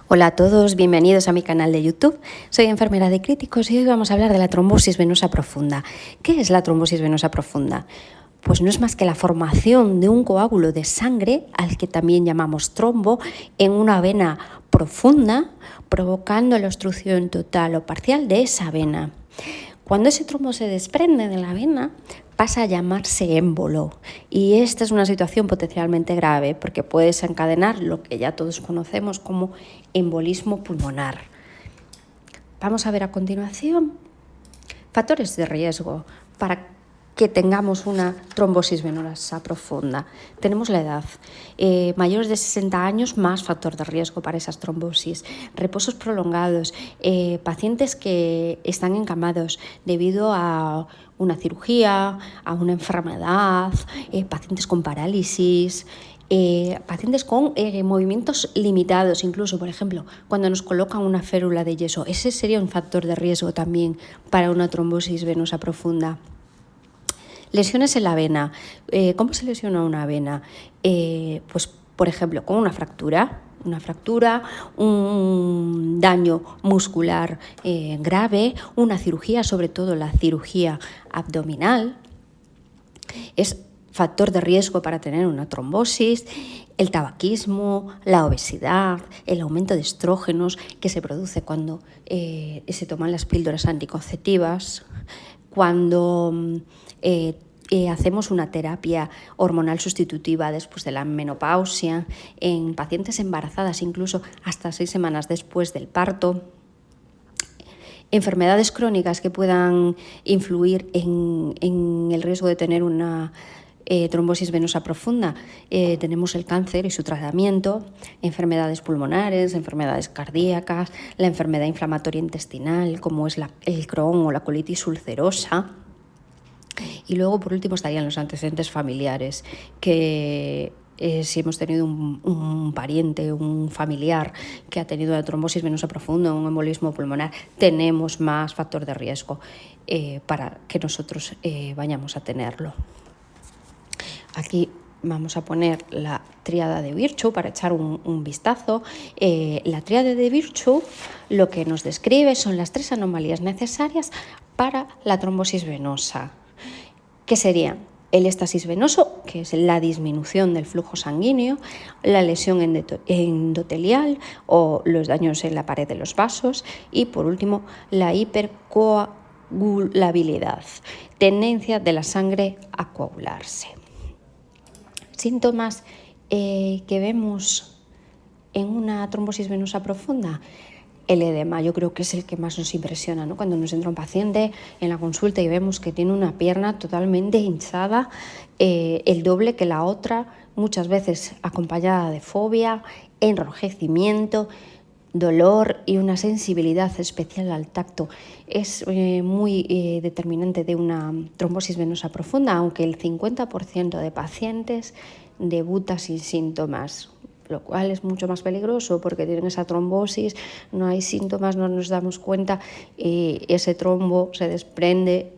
Hola a todos, bienvenidos a mi canal de YouTube. Soy enfermera de críticos y hoy vamos a hablar de la trombosis venosa profunda. ¿Qué es la trombosis venosa profunda? Pues no es más que la formación de un coágulo de sangre, al que también llamamos trombo, en una vena profunda, provocando la obstrucción total o parcial de esa vena. Cuando ese trombo se desprende de la vena, pasa a llamarse émbolo, y esta es una situación potencialmente grave porque puede desencadenar lo que ya todos conocemos como embolismo pulmonar. Vamos a ver a continuación factores de riesgo para que tengamos una trombosis venosa profunda. Tenemos la edad, mayores de 60 años, más factor de riesgo para esas trombosis, reposos prolongados, pacientes que están encamados debido a una cirugía, a una enfermedad, pacientes con parálisis, pacientes con movimientos limitados, incluso, por ejemplo, cuando nos colocan una férula de yeso. Ese sería un factor de riesgo también para una trombosis venosa profunda. Lesiones en la vena. ¿Cómo se lesiona una vena? Pues, por ejemplo, con una fractura, un daño muscular grave, una cirugía, sobre todo la cirugía abdominal, es factor de riesgo para tener una trombosis. El tabaquismo, la obesidad, el aumento de estrógenos que se produce cuando se toman las píldoras anticonceptivas, cuando hacemos una terapia hormonal sustitutiva después de la menopausia, en pacientes embarazadas incluso hasta 6 semanas después del parto. Enfermedades crónicas que puedan influir en el riesgo de tener una trombosis venosa profunda. Tenemos el cáncer y su tratamiento, enfermedades pulmonares, enfermedades cardíacas, la enfermedad inflamatoria intestinal, como es el Crohn o la colitis ulcerosa. Y luego, por último, estarían los antecedentes familiares, que si hemos tenido un pariente, un familiar que ha tenido una trombosis venosa profunda, un embolismo pulmonar, tenemos más factor de riesgo para que nosotros vayamos a tenerlo. Aquí vamos a poner la tríada de Virchow para echar un vistazo. La tríada de Virchow lo que nos describe son las 3 anomalías necesarias para la trombosis venosa, que serían el éstasis venoso, que es la disminución del flujo sanguíneo, la lesión endotelial o los daños en la pared de los vasos y, por último, la hipercoagulabilidad, tendencia de la sangre a coagularse. Síntomas que vemos en una trombosis venosa profunda. El edema, yo creo que es el que más nos impresiona, ¿no? Cuando nos entra un paciente en la consulta y vemos que tiene una pierna totalmente hinchada, el doble que la otra, muchas veces acompañada de fobia, enrojecimiento, dolor y una sensibilidad especial al tacto. Es muy determinante de una trombosis venosa profunda, aunque el 50% de pacientes debuta sin síntomas, lo cual es mucho más peligroso porque tienen esa trombosis, no hay síntomas, no nos damos cuenta y ese trombo se desprende,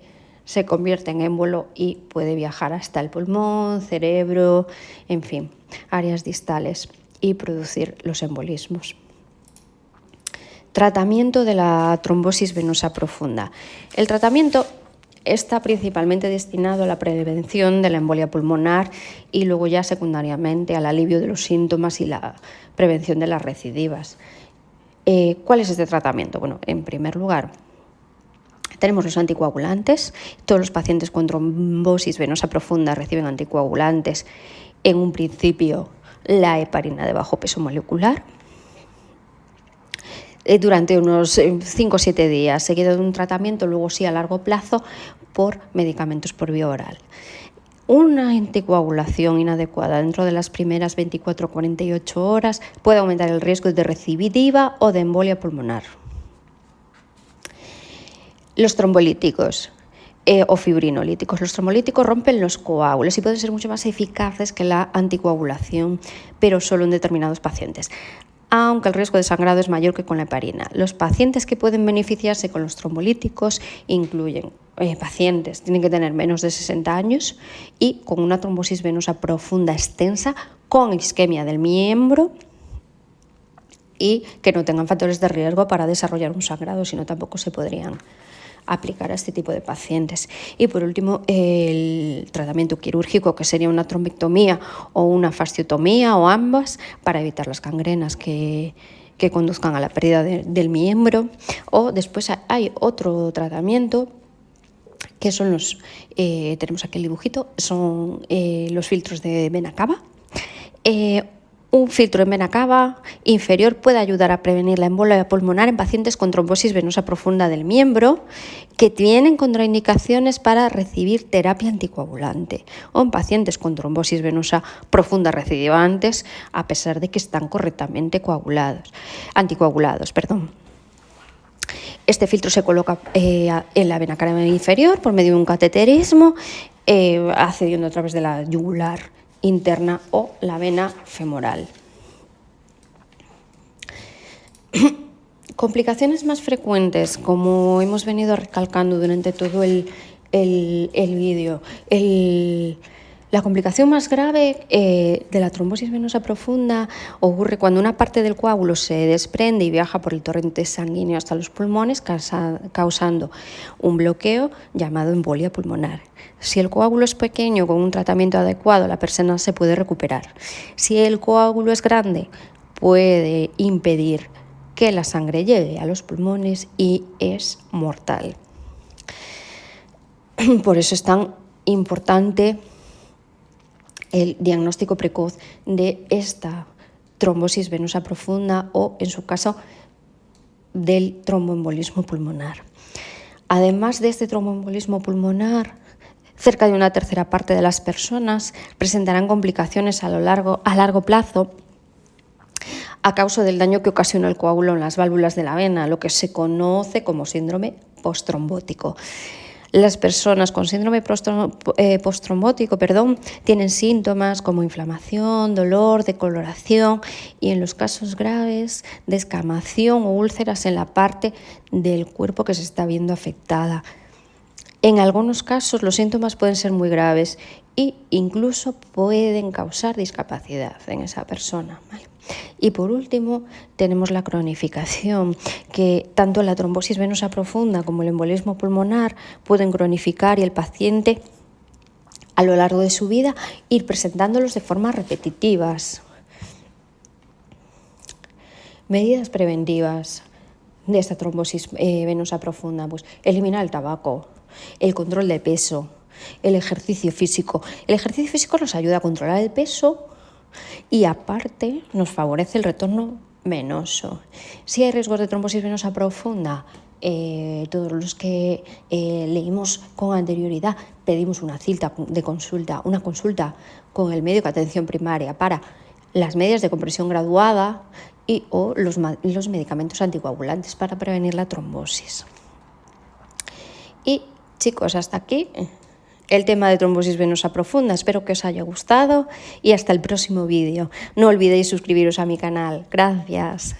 se convierte en émbolo y puede viajar hasta el pulmón, cerebro, en fin, áreas distales y producir los embolismos. Tratamiento de la trombosis venosa profunda. El tratamiento está principalmente destinado a la prevención de la embolia pulmonar y luego ya secundariamente al alivio de los síntomas y la prevención de las recidivas. ¿Cuál es este tratamiento? Bueno, en primer lugar, tenemos los anticoagulantes. Todos los pacientes con trombosis venosa profunda reciben anticoagulantes. En un principio, la heparina de bajo peso molecular, durante unos 5 o 7 días, seguido de un tratamiento, luego sí a largo plazo, por medicamentos por vía oral. Una anticoagulación inadecuada dentro de las primeras 24 o 48 horas puede aumentar el riesgo de recidiva o de embolia pulmonar. Los trombolíticos o fibrinolíticos. Los trombolíticos rompen los coágulos y pueden ser mucho más eficaces que la anticoagulación, pero solo en determinados pacientes, aunque el riesgo de sangrado es mayor que con la heparina. Los pacientes que pueden beneficiarse con los trombolíticos incluyen pacientes, tienen que tener menos de 60 años y con una trombosis venosa profunda extensa, con isquemia del miembro, y que no tengan factores de riesgo para desarrollar un sangrado, si no tampoco se podrían aplicar a este tipo de pacientes. Y por último, el tratamiento quirúrgico, que sería una trombectomía o una fasciotomía o ambas, para evitar las gangrenas que conduzcan a la pérdida del miembro. O después hay otro tratamiento que son los, tenemos aquí el dibujito, son los filtros de vena cava. Un filtro en vena cava inferior puede ayudar a prevenir la embolia pulmonar en pacientes con trombosis venosa profunda del miembro que tienen contraindicaciones para recibir terapia anticoagulante, o en pacientes con trombosis venosa profunda recidivantes a pesar de que están correctamente anticoagulados. Este filtro se coloca en la vena cava inferior por medio de un cateterismo, accediendo a través de la yugular interna o la vena femoral. Complicaciones más frecuentes, como hemos venido recalcando durante todo el vídeo, la complicación más grave de la trombosis venosa profunda ocurre cuando una parte del coágulo se desprende y viaja por el torrente sanguíneo hasta los pulmones, causando un bloqueo llamado embolia pulmonar. Si el coágulo es pequeño, con un tratamiento adecuado, la persona se puede recuperar. Si el coágulo es grande, puede impedir que la sangre llegue a los pulmones y es mortal. Por eso es tan importante el diagnóstico precoz de esta trombosis venosa profunda o, en su caso, del tromboembolismo pulmonar. Además de este tromboembolismo pulmonar, cerca de una tercera parte de las personas presentarán complicaciones a largo plazo a causa del daño que ocasiona el coágulo en las válvulas de la vena, lo que se conoce como síndrome postrombótico. Las personas con síndrome postrombótico tienen síntomas como inflamación, dolor, decoloración y, en los casos graves, descamación o úlceras en la parte del cuerpo que se está viendo afectada. En algunos casos los síntomas pueden ser muy graves e incluso pueden causar discapacidad en esa persona, ¿vale? Y por último tenemos la cronificación, que tanto la trombosis venosa profunda como el embolismo pulmonar pueden cronificar y el paciente a lo largo de su vida ir presentándolos de forma repetitivas. Medidas preventivas de esta trombosis venosa profunda, pues eliminar el tabaco, el control de peso, el ejercicio físico. El ejercicio físico nos ayuda a controlar el peso y aparte nos favorece el retorno venoso. Si hay riesgos de trombosis venosa profunda, todos los que leímos con anterioridad, pedimos una consulta con el médico de atención primaria para las medidas de compresión graduada o los medicamentos anticoagulantes para prevenir la trombosis. Y chicos, hasta aquí el tema de trombosis venosa profunda. Espero que os haya gustado y hasta el próximo vídeo. No olvidéis suscribiros a mi canal. Gracias.